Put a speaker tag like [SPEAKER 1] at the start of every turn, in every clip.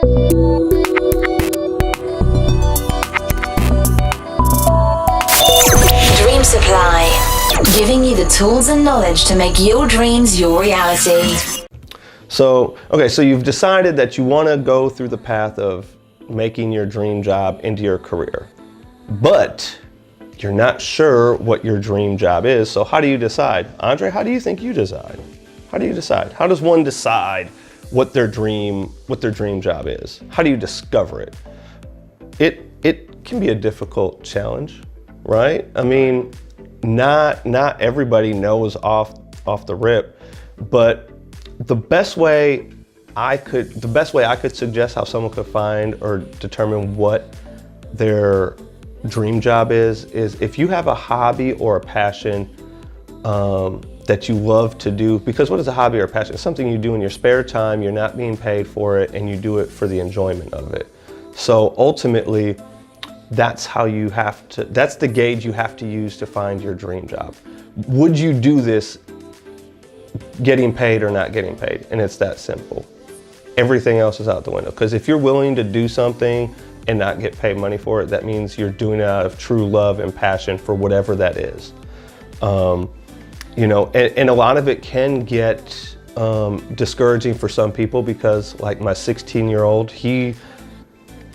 [SPEAKER 1] Dream Supply, giving you the tools and knowledge to make your dreams your reality.
[SPEAKER 2] So you've decided that you want to go through the path of making your dream job into your career, but you're not sure what your dream job is. So how do you decide? Andre, how do you think you decide? How do you decide? How does one decide what their dream job is? How do you discover it? It can be a difficult challenge, right? I mean, not everybody knows off the rip, but the best way I could suggest how someone could find or determine what their dream job is if you have a hobby or a passion that you love to do. Because what is a hobby or a passion? It's something you do in your spare time, you're not being paid for it, and you do it for the enjoyment of it. So ultimately, that's the gauge you have to use to find your dream job. Would you do this getting paid or not getting paid? And it's that simple. Everything else is out the window. Because if you're willing to do something and not get paid money for it, that means you're doing it out of true love and passion for whatever that is. You know, and a lot of it can get discouraging for some people, because like my 16-year-old, he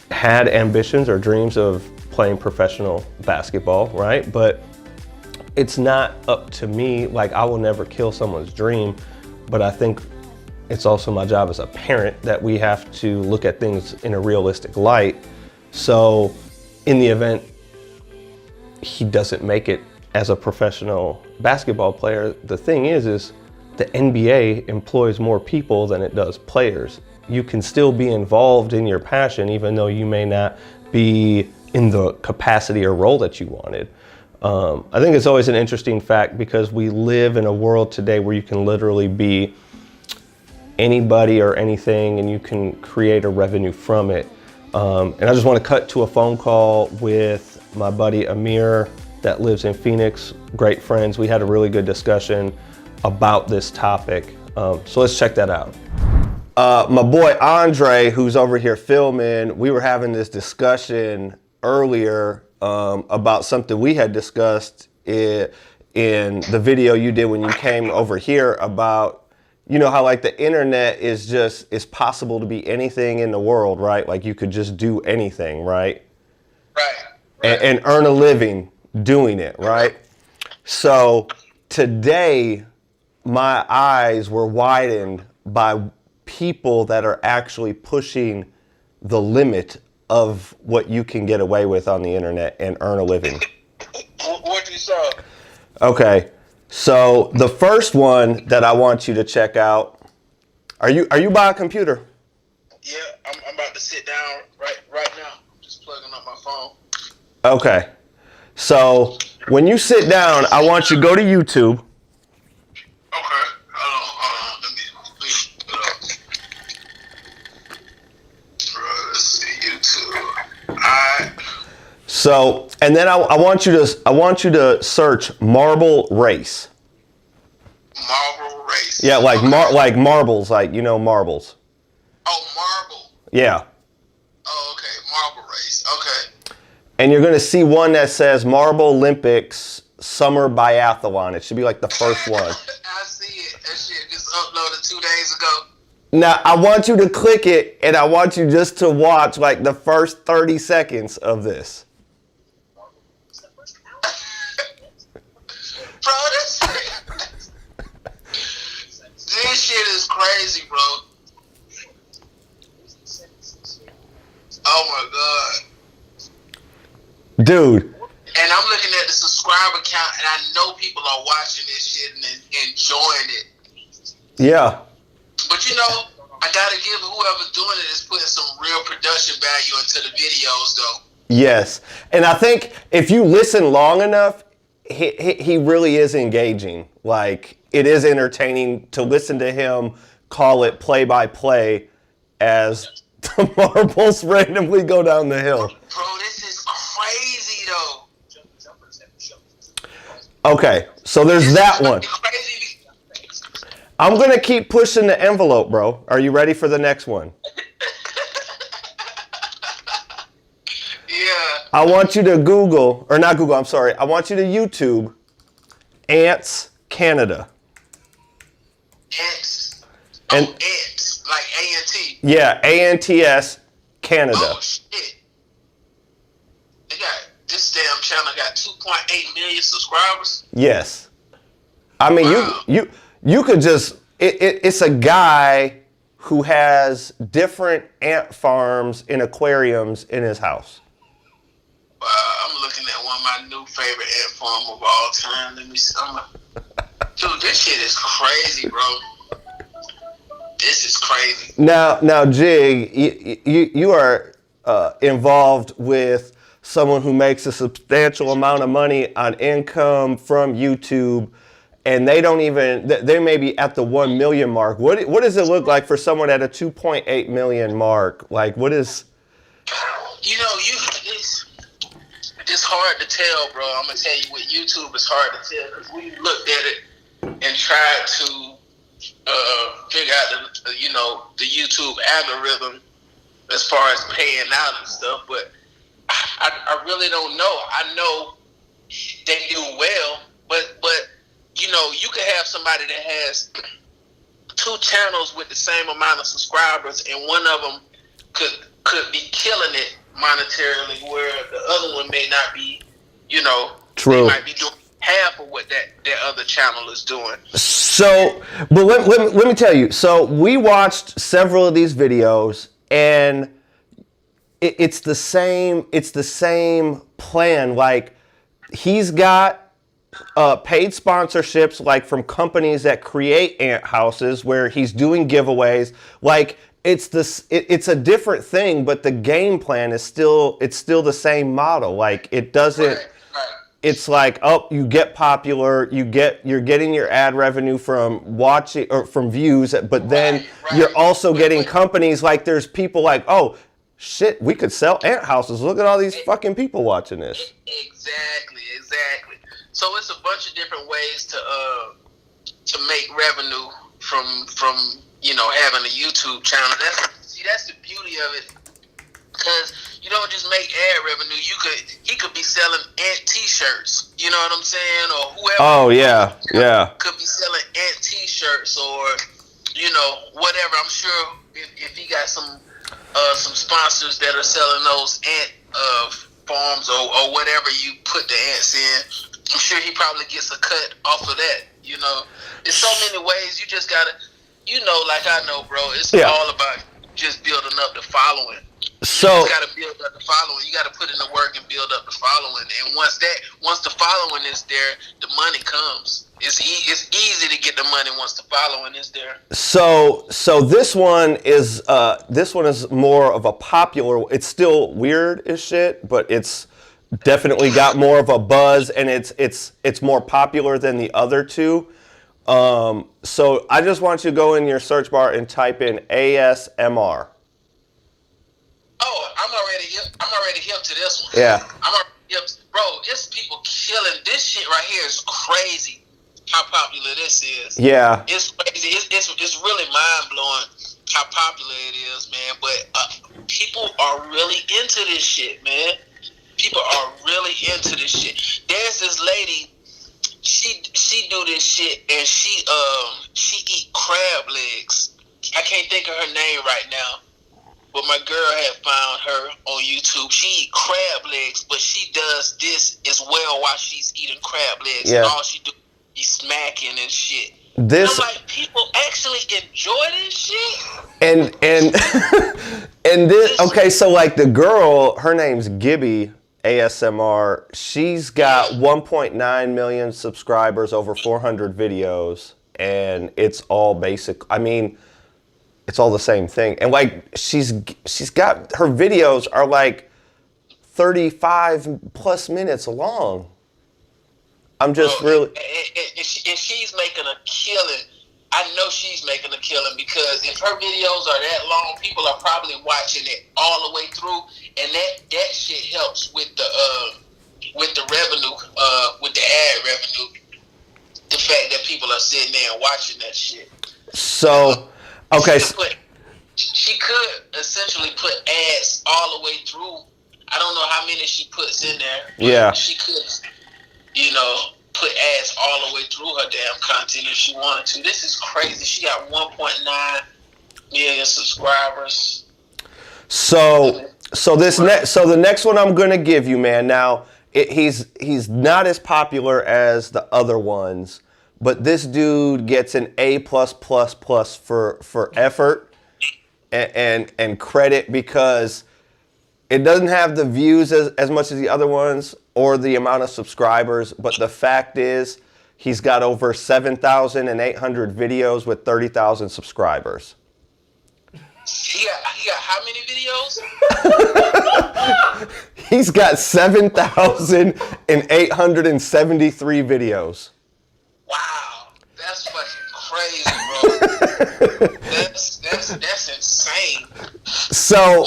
[SPEAKER 2] had ambitions or dreams of playing professional basketball, right? But it's not up to me. Like, I will never kill someone's dream, but I think it's also my job as a parent that we have to look at things in a realistic light. So in the event he doesn't make it as a professional basketball player, the thing is the NBA employs more people than it does players. You can still be involved in your passion, even though you may not be in the capacity or role that you wanted. I think it's always an interesting fact, because we live in a world today where you can literally be anybody or anything, and you can create a revenue from it. And I just want to cut to a phone call with my buddy Amir that lives in Phoenix. Great friends. We had a really good discussion about this topic. So let's check that out. My boy Andre, who's over here filming, we were having this discussion earlier about something we had discussed in the video you did when you came over here about, you know, how like the internet it's possible to be anything in the world, right? Like you could just do anything, right? Right. And earn a living doing it, right? So today, my eyes were widened by people that are actually pushing the limit of what you can get away with on the internet and earn a living.
[SPEAKER 3] What you saw?
[SPEAKER 2] Okay, so the first one that I want you to check out, are you by a computer?
[SPEAKER 3] Yeah, I'm about to sit down right now. I'm just plugging up my phone.
[SPEAKER 2] Okay, so when you sit down, I want you to go to YouTube.
[SPEAKER 3] Okay. Hold on. Let me put up. Let's see, YouTube. Alright.
[SPEAKER 2] So, and then I want you to search marble race.
[SPEAKER 3] Marble race.
[SPEAKER 2] Yeah, like
[SPEAKER 3] okay.
[SPEAKER 2] like marbles, like, you know, marbles.
[SPEAKER 3] Oh, marble.
[SPEAKER 2] Yeah.
[SPEAKER 3] Oh, okay. Marble race. Okay.
[SPEAKER 2] And you're gonna see one that says Marble Olympics Summer Biathlon. It should be like the first one.
[SPEAKER 3] I see it. That shit just uploaded 2 days ago.
[SPEAKER 2] Now, I want you to click it, and I want you just to watch like the first 30 seconds of this.
[SPEAKER 3] Bro, this shit is crazy, bro. Oh my god.
[SPEAKER 2] Dude.
[SPEAKER 3] And I'm looking at the subscriber count, and I know people are watching this shit and enjoying it.
[SPEAKER 2] Yeah.
[SPEAKER 3] But you know, I gotta give whoever's doing it is putting some real production value into the videos, though.
[SPEAKER 2] Yes. And I think if you listen long enough, he really is engaging. Like, it is entertaining to listen to him call it play-by-play as the marbles randomly go down the hill.
[SPEAKER 3] Bro, this is crazy, though.
[SPEAKER 2] Okay, so there's that one.
[SPEAKER 3] Crazy.
[SPEAKER 2] I'm going to keep pushing the envelope, bro. Are you ready for the next one? I want you to Google, or not Google, I'm sorry. I want you to YouTube Ants Canada.
[SPEAKER 3] Ants.
[SPEAKER 2] And
[SPEAKER 3] Ants. Like A-N-T.
[SPEAKER 2] yeah, ANTS Canada.
[SPEAKER 3] Oh, shit. They got, this damn channel got 2.8 million subscribers.
[SPEAKER 2] Yes. I mean,
[SPEAKER 3] Wow.
[SPEAKER 2] you could just, it's a guy who has different ant farms and aquariums in his house.
[SPEAKER 3] I'm looking at one of my new favorite ant farm of all time. Let me see. Dude, this shit is crazy, bro. This is crazy.
[SPEAKER 2] Now, Jig, you are involved with someone who makes a substantial amount of money on income from YouTube, and they may be at the 1 million mark. What does it look like for someone at a 2.8 million mark? Like, what is?
[SPEAKER 3] You know, it's hard to tell, bro. I'm gonna tell you, with YouTube, it's hard to tell because we looked at it and tried to figure out the YouTube algorithm as far as paying out and stuff, but I really don't know. I know they do well, but you could have somebody that has 2 channels with the same amount of subscribers, and one of them could be killing it monetarily, where the other one may not be.
[SPEAKER 2] True.
[SPEAKER 3] They might be doing half of what that other channel is doing.
[SPEAKER 2] So, but let me tell you. So we watched several of these videos, and it's the same. It's the same plan. Like, he's got paid sponsorships, like from companies that create ant houses, where he's doing giveaways. Like, it's a different thing, but the game plan is still the same model. Like, it doesn't.
[SPEAKER 3] Right.
[SPEAKER 2] It's like, oh, you get popular, you're getting your ad revenue from watching or from views, but then you're also getting companies, like, there's people like, oh shit, we could sell ant houses. Look at all these fucking people watching this.
[SPEAKER 3] Exactly. So it's a bunch of different ways to make revenue from having a YouTube channel. That's the beauty of it, because you don't just make ad revenue. He could be selling ant T-shirts. You know what I'm saying? Or whoever.
[SPEAKER 2] Oh yeah.
[SPEAKER 3] Could be selling ant T-shirts or whatever. I'm sure if he got some sponsors that are selling those ant farms or whatever you put the ants in, I'm sure he probably gets a cut off of that. There's so many ways. You just gotta, like I know, bro. It's all about just building up the following.
[SPEAKER 2] So
[SPEAKER 3] you just gotta build up the following. You gotta put in the work and build up the following. And once the following is there, the money comes. It's easy to get the money once the following is there.
[SPEAKER 2] So this one is more of a popular. It's still weird as shit, but it's definitely got more of a buzz, and it's more popular than the other two. So I just want you to go in your search bar and type in ASMR.
[SPEAKER 3] Oh, I'm already hip to this one.
[SPEAKER 2] Yeah.
[SPEAKER 3] I'm already hip. Bro, it's people killing. This shit right here is crazy how popular this is.
[SPEAKER 2] Yeah.
[SPEAKER 3] It's crazy. It's really mind-blowing how popular it is, man. But people are really into this shit, man. People are really into this shit. There's this lady, she do this shit, and she eat crab legs. I can't think of her name right now. But my girl had found her on YouTube. She eat crab legs, but she does this as well while she's eating crab legs.
[SPEAKER 2] Yeah.
[SPEAKER 3] And all she do is smacking and shit.
[SPEAKER 2] This,
[SPEAKER 3] and I'm like, people actually enjoy this shit?
[SPEAKER 2] And and this, okay, so like the girl, her name's Gibby ASMR. She's got 1.9 million subscribers, over 400 videos, and it's all basic. I mean, it's all the same thing. And like she's got, her videos are like 35 plus minutes long. I'm just really.
[SPEAKER 3] And she's making a killing. I know she's making a killing, because if her videos are that long, people are probably watching it all the way through, and that shit helps with the revenue, with the ad revenue. The fact that people are sitting there and watching that shit.
[SPEAKER 2] So, okay.
[SPEAKER 3] She could essentially put ads all the way through I don't know how many she puts in there.
[SPEAKER 2] Yeah.
[SPEAKER 3] She could, put ads all the way through her damn content if she wanted to. This is crazy. She got 1.9 million subscribers.
[SPEAKER 2] So the next one I'm gonna give you, man. Now he's not as popular as the other ones, but this dude gets an A+++ for effort and credit, because it doesn't have the views as much as the other ones or the amount of subscribers, but the fact is he's got over 7,800 videos with 30,000 subscribers.
[SPEAKER 3] He got how many videos?
[SPEAKER 2] He's got 7,873 videos.
[SPEAKER 3] Wow, that's fucking crazy, bro. that's insane.
[SPEAKER 2] So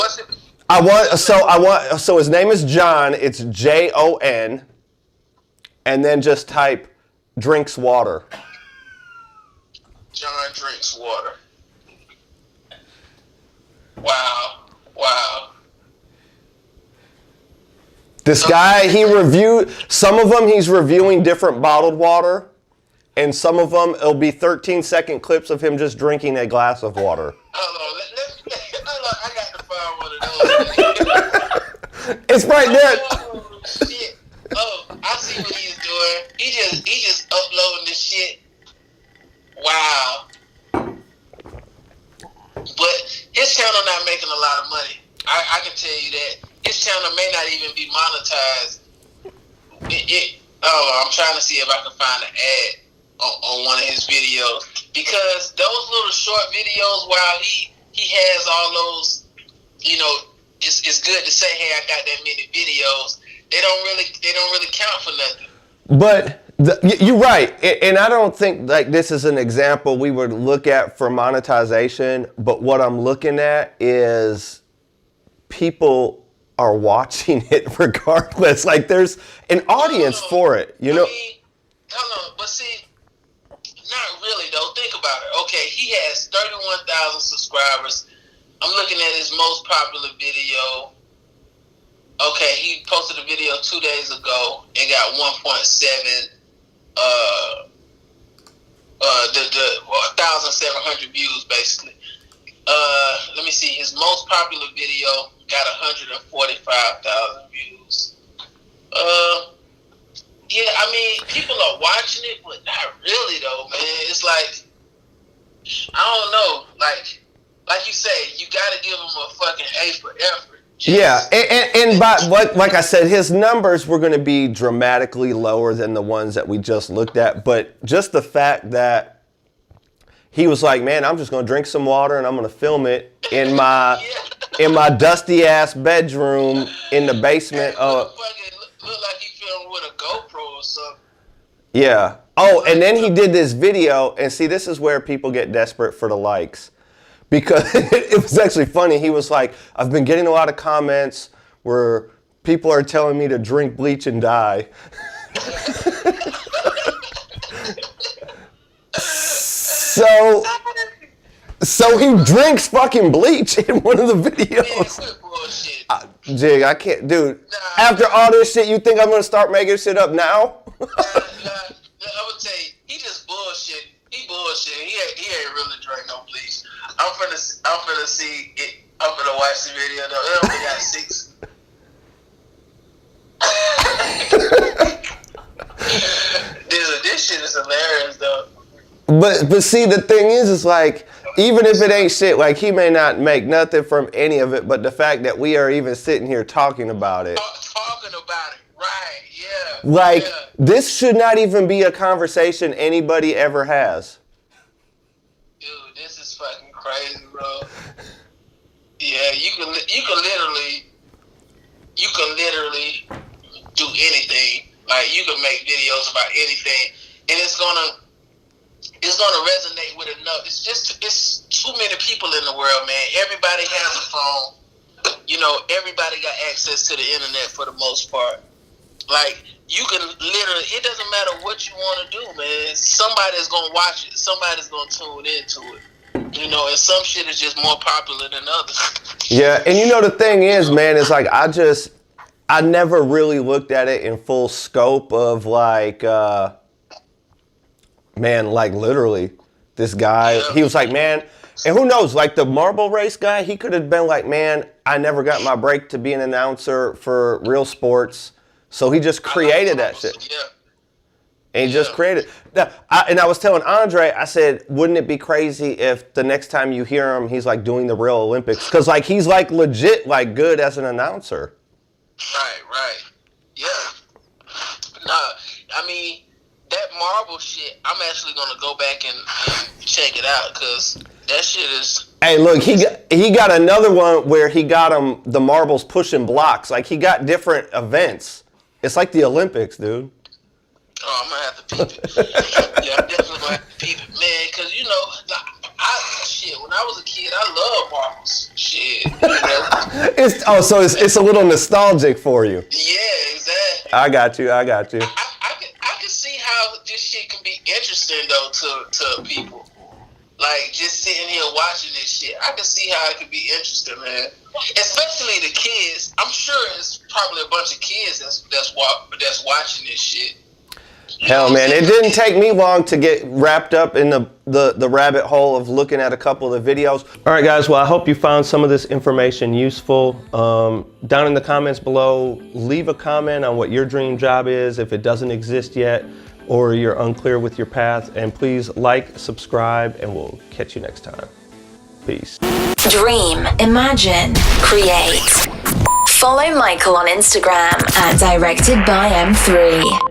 [SPEAKER 2] so his name is John. It's Jon, and then just type drinks water.
[SPEAKER 3] John drinks water. Wow.
[SPEAKER 2] This guy, some of them he's reviewing different bottled water, and some of them it'll be 13-second clips of him just drinking a glass of water.
[SPEAKER 3] Hold on, I got to find one of those.
[SPEAKER 2] It's right there.
[SPEAKER 3] Oh, shit. Oh, I see what he's doing. He just uploading this shit. Wow. But his channel not making a lot of money. I can tell you that. His channel may not even be monetized. I'm trying to see if I can find an ad on one of his videos, because those little short videos, while he has all those, it's good to say, hey, I got that many videos. They don't really count for nothing.
[SPEAKER 2] But you're right, and I don't think like this is an example we would look at for monetization. But what I'm looking at is people are watching it regardless. Like there's an audience for it,
[SPEAKER 3] I mean, hold on, but see, not really though. Think about it. Okay, he has 31,000 subscribers. I'm looking at his most popular video. Okay, he posted a video 2 days ago and got 1.7 1,700 views basically. Let me see. His most popular video got 145,000 views. Yeah, I mean, people are watching it, but not really though, man. It's like, I don't know. Like you say, you got to give him a fucking A for effort.
[SPEAKER 2] Yeah, and by, like I said, his numbers were going to be dramatically lower than the ones that we just looked at. But just the fact that he was like, man, I'm just going to drink some water and I'm going to film it in my dusty ass bedroom in the basement.
[SPEAKER 3] Look like he filmed with a GoPro or something.
[SPEAKER 2] Yeah. Oh, and then he did this video, and see, this is where people get desperate for the likes. Because it was actually funny. He was like, I've been getting a lot of comments where people are telling me to drink bleach and die. So he drinks fucking bleach in one of the videos. Jig, I can't, dude. After all this shit, you think I'm gonna start making shit up now?
[SPEAKER 3] I would say he just bullshit. He bullshit. He ain't really drink no bleach. I'm finna see it. I'm finna watch the video though. It only got 6. This shit is hilarious though.
[SPEAKER 2] But see, the thing is like, even if it ain't shit, like he may not make nothing from any of it, but the fact that we are even sitting here talking about it.
[SPEAKER 3] Talking about it, right? Yeah.
[SPEAKER 2] Like,
[SPEAKER 3] yeah.
[SPEAKER 2] This should not even be a conversation anybody ever has.
[SPEAKER 3] Dude, this is fucking crazy, bro. Yeah, you can literally do anything. Like, you can make videos about anything, and it's gonna resonate with enough. It's too many people in the world, man. Everybody has a phone. Everybody got access to the internet for the most part. Like, you can literally, it doesn't matter what you want to do, man. Somebody's gonna watch it. Somebody's gonna tune into it. And some shit is just more popular than others.
[SPEAKER 2] Yeah, and the thing is, man, is like I I never really looked at it in full scope of like, man, like literally this guy, he was like, man, and who knows, like the marble race guy, he could have been like, man, I never got my break to be an announcer for real sports. So he just created that shit.
[SPEAKER 3] Yeah.
[SPEAKER 2] And he just created. And I was telling Andre, I said, wouldn't it be crazy if the next time you hear him, he's like doing the real Olympics? Because like he's like legit like good as an announcer.
[SPEAKER 3] Right. Yeah. Nah, I mean, that marble shit, I'm actually going to go back and check it out because that shit is...
[SPEAKER 2] Hey, look, he got another one where he got the marbles pushing blocks. Like he got different events. It's like the Olympics, dude.
[SPEAKER 3] Oh, I'm gonna have to peep it. Yeah, I'm definitely gonna have to peep it, man. Cause you know, when I was a kid, I loved marbles. Shit, you know.
[SPEAKER 2] So it's a little nostalgic for you.
[SPEAKER 3] Yeah, exactly.
[SPEAKER 2] I got you.
[SPEAKER 3] I can see how this shit can be interesting though to people. Like just sitting here watching this shit, I can see how it could be interesting, man. Especially the kids. I'm sure it's probably a bunch of kids that's watching this shit.
[SPEAKER 2] Hell, man, it didn't take me long to get wrapped up in the rabbit hole of looking at a couple of the videos. All right, guys, well, I hope you found some of this information useful. Down in the comments below, leave a comment on what your dream job is, if it doesn't exist yet, or you're unclear with your path. And please like, subscribe, and we'll catch you next time. Peace.
[SPEAKER 1] Dream, imagine, create. Follow Michael on Instagram at directedbym3.